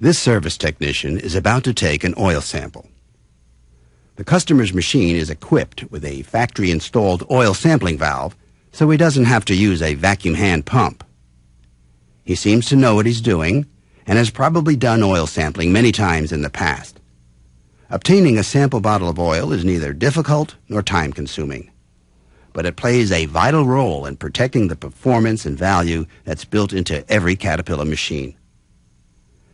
This service technician is about to take an oil sample. The customer's machine is equipped with a factory-installed oil sampling valve, so he doesn't have to use a vacuum hand pump. He seems to know what he's doing and has probably done oil sampling many times in the past. Obtaining a sample bottle of oil is neither difficult nor time-consuming, but it plays a vital role in protecting the performance and value that's built into every Caterpillar machine.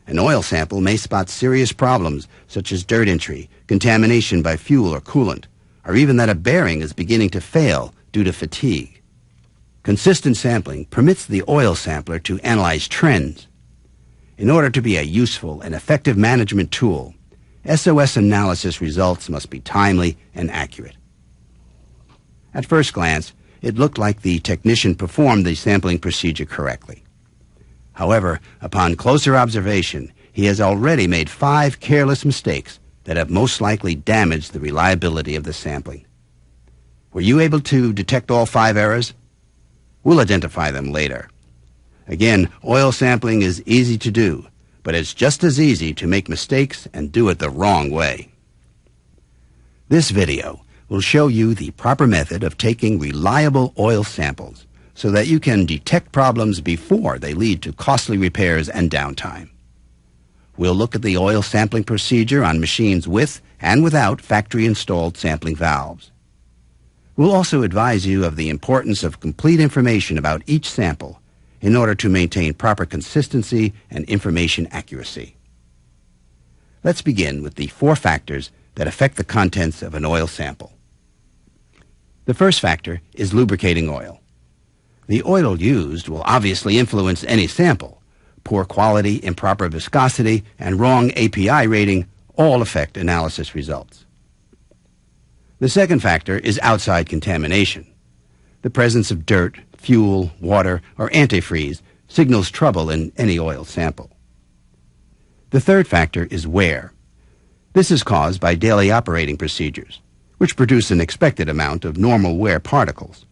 An oil sample may spot serious problems such as dirt entry, contamination by fuel or coolant, or even that a bearing is beginning to fail due to fatigue. Consistent sampling permits the oil sampler to analyze trends. In order to be a useful and effective management tool, SOS analysis results must be timely and accurate. At first glance, it looked like the technician performed the sampling procedure correctly. However, upon closer observation, he has already made 5 careless mistakes that have most likely damaged the reliability of the sampling. Were you able to detect all 5 errors? We'll identify them later. Again, oil sampling is easy to do, but it's just as easy to make mistakes and do it the wrong way. This video will show you the proper method of taking reliable oil samples so that you can detect problems before they lead to costly repairs and downtime. We'll look at the oil sampling procedure on machines with and without factory-installed sampling valves. We'll also advise you of the importance of complete information about each sample in order to maintain proper consistency and information accuracy. Let's begin with the 4 factors that affect the contents of an oil sample. The first factor is lubricating oil. The oil used will obviously influence any sample. Poor quality, improper viscosity, and wrong API rating all affect analysis results. The second factor is outside contamination. The presence of dirt, fuel, water, or antifreeze signals trouble in any oil sample. The third factor is wear. This is caused by daily operating procedures, which produce an expected amount of normal wear particles.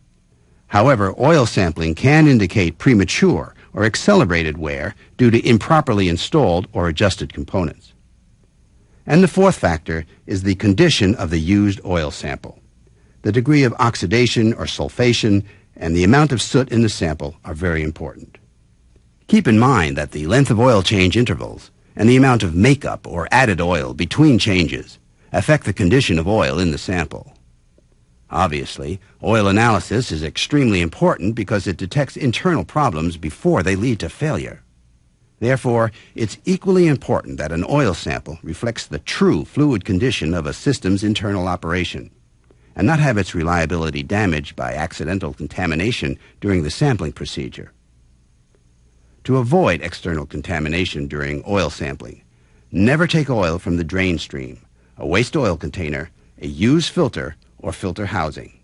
However, oil sampling can indicate premature or accelerated wear due to improperly installed or adjusted components. And the fourth factor is the condition of the used oil sample. The degree of oxidation or sulfation and the amount of soot in the sample are very important. Keep in mind that the length of oil change intervals and the amount of makeup or added oil between changes affect the condition of oil in the sample. Obviously, oil analysis is extremely important because it detects internal problems before they lead to failure. Therefore, it's equally important that an oil sample reflects the true fluid condition of a system's internal operation and not have its reliability damaged by accidental contamination during the sampling procedure. To avoid external contamination during oil sampling, never take oil from the drain stream, a waste oil container, a used filter, or filter housing.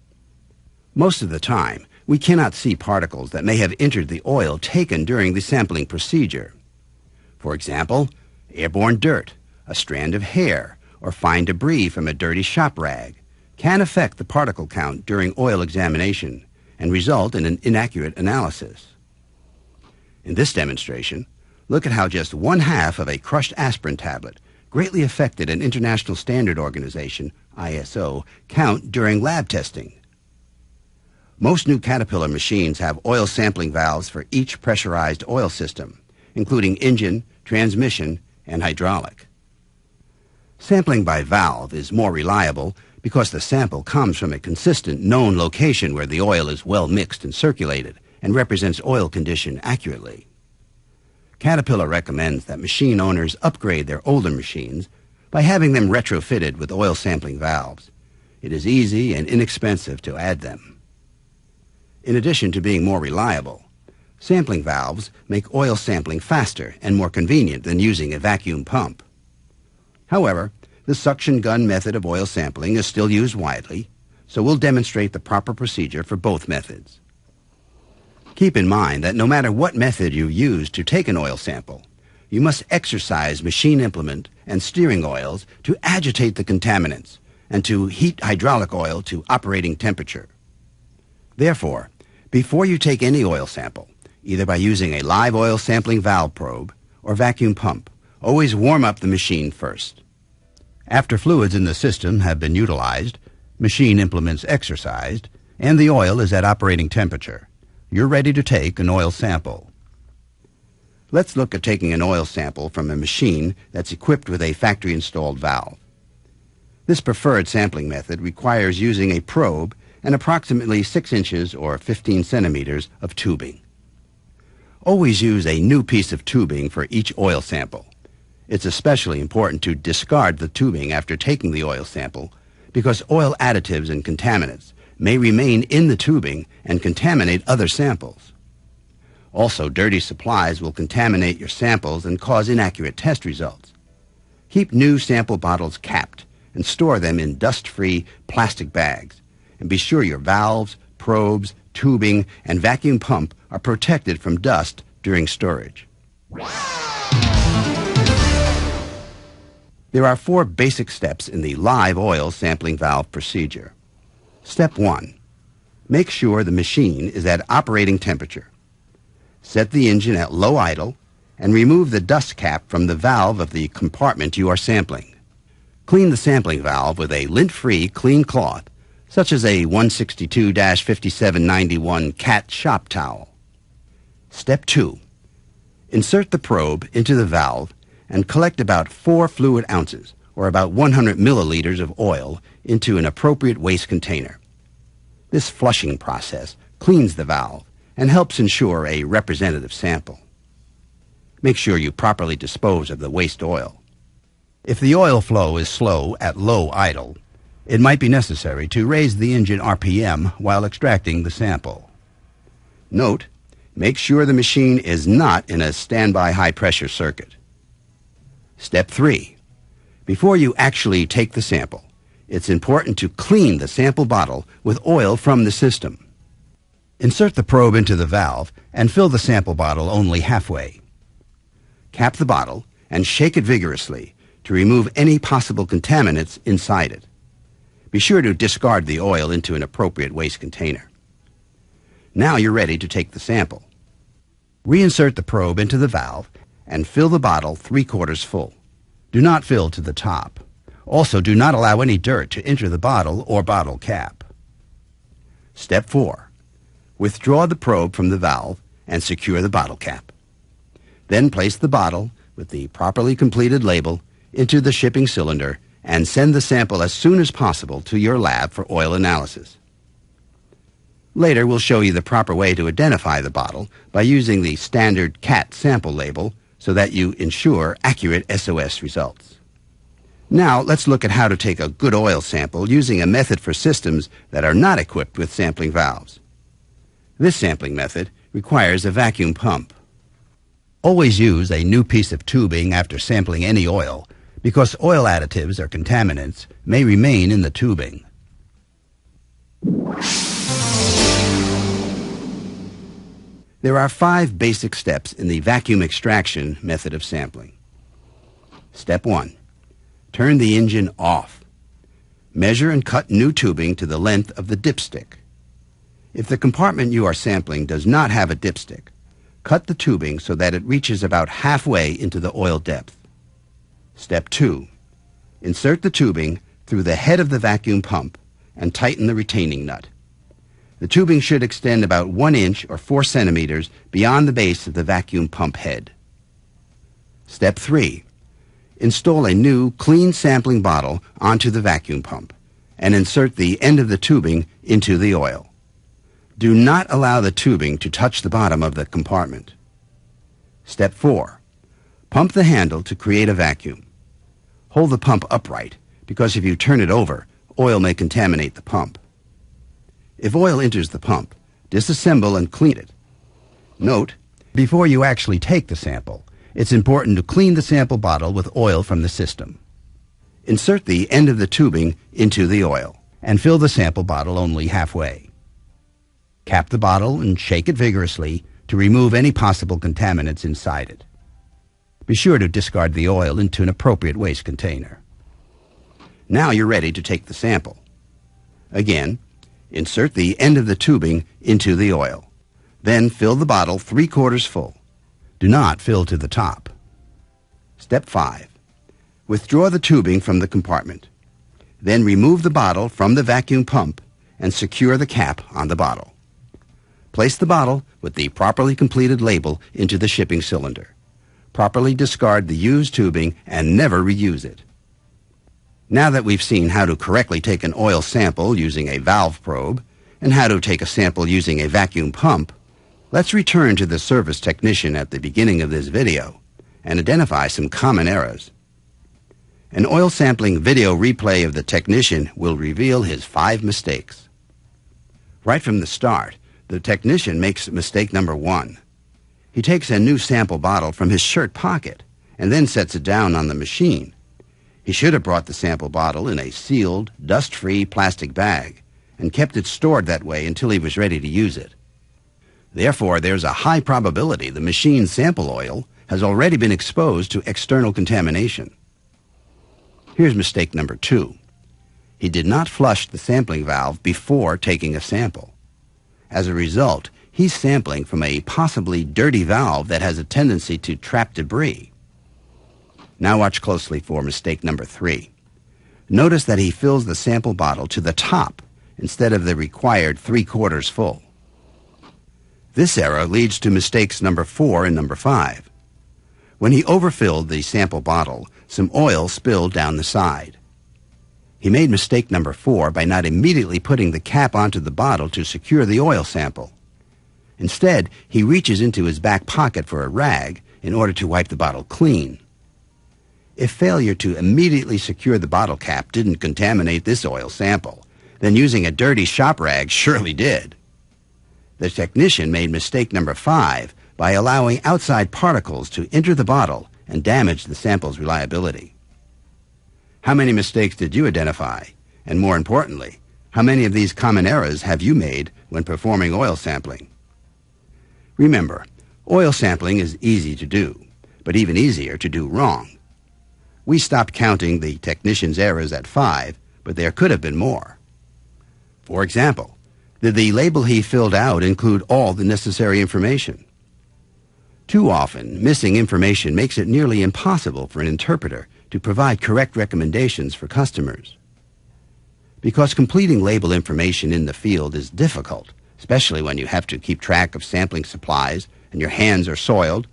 Most of the time, we cannot see particles that may have entered the oil taken during the sampling procedure. For example, airborne dirt, a strand of hair, or fine debris from a dirty shop rag can affect the particle count during oil examination and result in an inaccurate analysis. In this demonstration, look at how just 1/2 of a crushed aspirin tablet greatly affected an International Standard Organization, ISO, count during lab testing. Most new Caterpillar machines have oil sampling valves for each pressurized oil system, including engine, transmission, and hydraulic. Sampling by valve is more reliable because the sample comes from a consistent known location where the oil is well mixed and circulated and represents oil condition accurately. Caterpillar recommends that machine owners upgrade their older machines by having them retrofitted with oil sampling valves. It is easy and inexpensive to add them. In addition to being more reliable, sampling valves make oil sampling faster and more convenient than using a vacuum pump. However, the suction gun method of oil sampling is still used widely, so we'll demonstrate the proper procedure for both methods. Keep in mind that no matter what method you use to take an oil sample, you must exercise machine implement and steering oils to agitate the contaminants and to heat hydraulic oil to operating temperature. Therefore, before you take any oil sample, either by using a live oil sampling valve probe or vacuum pump, Always warm up the machine first. After fluids in the system have been utilized, machine implements exercised, and the oil is at operating temperature, you're ready to take an oil sample. Let's look at taking an oil sample from a machine that's equipped with a factory-installed valve. This preferred sampling method requires using a probe and approximately 6 inches or 15 centimeters of tubing. Always use a new piece of tubing for each oil sample. It's especially important to discard the tubing after taking the oil sample because oil additives and contaminants may remain in the tubing and contaminate other samples. Also, dirty supplies will contaminate your samples and cause inaccurate test results. Keep new sample bottles capped and store them in dust-free plastic bags. And be sure your valves, probes, tubing, and vacuum pump are protected from dust during storage. There are 4 basic steps in the live oil sampling valve procedure. Step 1. Make sure the machine is at operating temperature. Set the engine at low idle and remove the dust cap from the valve of the compartment you are sampling. Clean the sampling valve with a lint-free clean cloth, such as a 162-5791 cat shop towel. Step 2. Insert the probe into the valve and collect about 4 fluid ounces, or about 100 milliliters of oil, into an appropriate waste container. This flushing process cleans the valve and helps ensure a representative sample. Make sure you properly dispose of the waste oil. If the oil flow is slow at low idle, it might be necessary to raise the engine RPM while extracting the sample. Note, make sure the machine is not in a standby high-pressure circuit. Step 3. Before you actually take the sample, it's important to clean the sample bottle with oil from the system. Insert the probe into the valve and fill the sample bottle only halfway. Cap the bottle and shake it vigorously to remove any possible contaminants inside it. Be sure to discard the oil into an appropriate waste container. Now you're ready to take the sample. Reinsert the probe into the valve and fill the bottle 3/4 full. Do not fill to the top. Also, do not allow any dirt to enter the bottle or bottle cap. Step 4. Withdraw the probe from the valve and secure the bottle cap. Then place the bottle, with the properly completed label, into the shipping cylinder and send the sample as soon as possible to your lab for oil analysis. Later, we'll show you the proper way to identify the bottle by using the standard CAT sample label so that you ensure accurate SOS results. Now, let's look at how to take a good oil sample using a method for systems that are not equipped with sampling valves. This sampling method requires a vacuum pump. Always use a new piece of tubing after sampling any oil because oil additives or contaminants may remain in the tubing. There are 5 basic steps in the vacuum extraction method of sampling. Step 1. Turn the engine off. Measure and cut new tubing to the length of the dipstick. If the compartment you are sampling does not have a dipstick, cut the tubing so that it reaches about halfway into the oil depth. Step 2. Insert the tubing through the head of the vacuum pump and tighten the retaining nut. The tubing should extend about 1 inch or 4 centimeters beyond the base of the vacuum pump head. Step 3. Install a new clean sampling bottle onto the vacuum pump and insert the end of the tubing into the oil. Do not allow the tubing to touch the bottom of the compartment. Step 4. Pump the handle to create a vacuum. Hold the pump upright because if you turn it over, oil may contaminate the pump. If oil enters the pump, disassemble and clean it. Note, before you actually take the sample, it's important to clean the sample bottle with oil from the system. Insert the end of the tubing into the oil and fill the sample bottle only halfway. Cap the bottle and shake it vigorously to remove any possible contaminants inside it. Be sure to discard the oil into an appropriate waste container. Now you're ready to take the sample. Again, insert the end of the tubing into the oil. Then fill the bottle 3/4 full. Do not fill to the top. Step 5. Withdraw the tubing from the compartment. Then remove the bottle from the vacuum pump and secure the cap on the bottle. Place the bottle with the properly completed label into the shipping cylinder. Properly discard the used tubing and never reuse it. Now that we've seen how to correctly take an oil sample using a valve probe and how to take a sample using a vacuum pump, let's return to the service technician at the beginning of this video and identify some common errors. An oil sampling video replay of the technician will reveal his 5 mistakes. Right from the start, the technician makes mistake number 1. He takes a new sample bottle from his shirt pocket and then sets it down on the machine. He should have brought the sample bottle in a sealed, dust-free plastic bag and kept it stored that way until he was ready to use it. Therefore, there's a high probability the machine's sample oil has already been exposed to external contamination. Here's mistake number 2. He did not flush the sampling valve before taking a sample. As a result, he's sampling from a possibly dirty valve that has a tendency to trap debris. Now watch closely for mistake number 3. Notice that he fills the sample bottle to the top instead of the required 3/4 full. This error leads to mistakes number 4 and number 5. When he overfilled the sample bottle, some oil spilled down the side. He made mistake number 4 by not immediately putting the cap onto the bottle to secure the oil sample. Instead, he reaches into his back pocket for a rag in order to wipe the bottle clean. If failure to immediately secure the bottle cap didn't contaminate this oil sample, then using a dirty shop rag surely did. The technician made mistake number 5 by allowing outside particles to enter the bottle and damage the sample's reliability. How many mistakes did you identify? And more importantly, how many of these common errors have you made when performing oil sampling? Remember, oil sampling is easy to do, but even easier to do wrong. We stopped counting the technician's errors at 5, but there could have been more. For example, did the label he filled out include all the necessary information? Too often, missing information makes it nearly impossible for an interpreter to provide correct recommendations for customers. Because completing label information in the field is difficult, especially when you have to keep track of sampling supplies and your hands are soiled,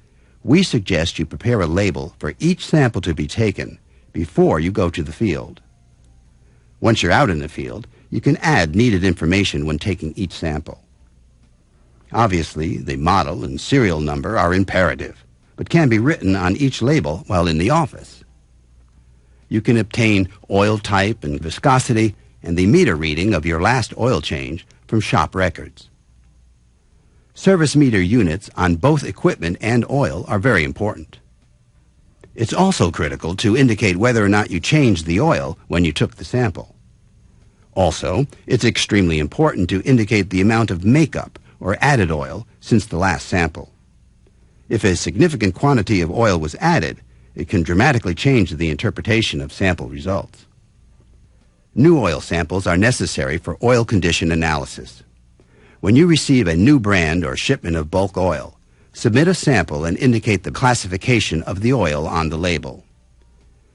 we suggest you prepare a label for each sample to be taken before you go to the field. Once you're out in the field, you can add needed information when taking each sample. Obviously, the model and serial number are imperative, but can be written on each label while in the office. You can obtain oil type and viscosity and the meter reading of your last oil change from shop records. Service meter units on both equipment and oil are very important. It's also critical to indicate whether or not you changed the oil when you took the sample. Also, it's extremely important to indicate the amount of makeup or added oil since the last sample. If a significant quantity of oil was added, it can dramatically change the interpretation of sample results. New oil samples are necessary for oil condition analysis. When you receive a new brand or shipment of bulk oil, submit a sample and indicate the classification of the oil on the label.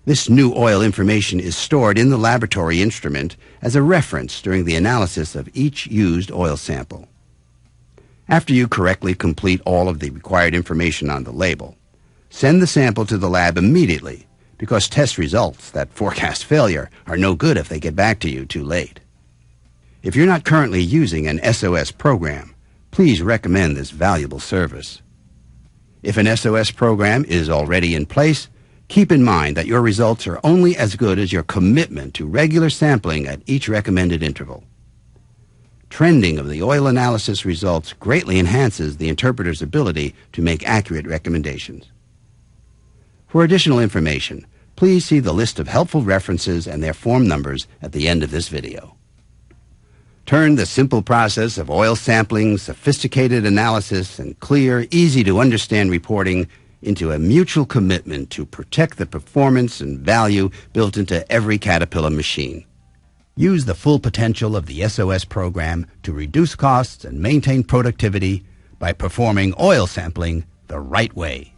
This new oil information is stored in the laboratory instrument as a reference during the analysis of each used oil sample. After you correctly complete all of the required information on the label, send the sample to the lab immediately because test results that forecast failure are no good if they get back to you too late. If you're not currently using an SOS program, please recommend this valuable service. If an SOS program is already in place, keep in mind that your results are only as good as your commitment to regular sampling at each recommended interval. Trending of the oil analysis results greatly enhances the interpreter's ability to make accurate recommendations. For additional information, please see the list of helpful references and their form numbers at the end of this video. Turn the simple process of oil sampling, sophisticated analysis, and clear, easy-to-understand reporting into a mutual commitment to protect the performance and value built into every Caterpillar machine. Use the full potential of the SOS program to reduce costs and maintain productivity by performing oil sampling the right way.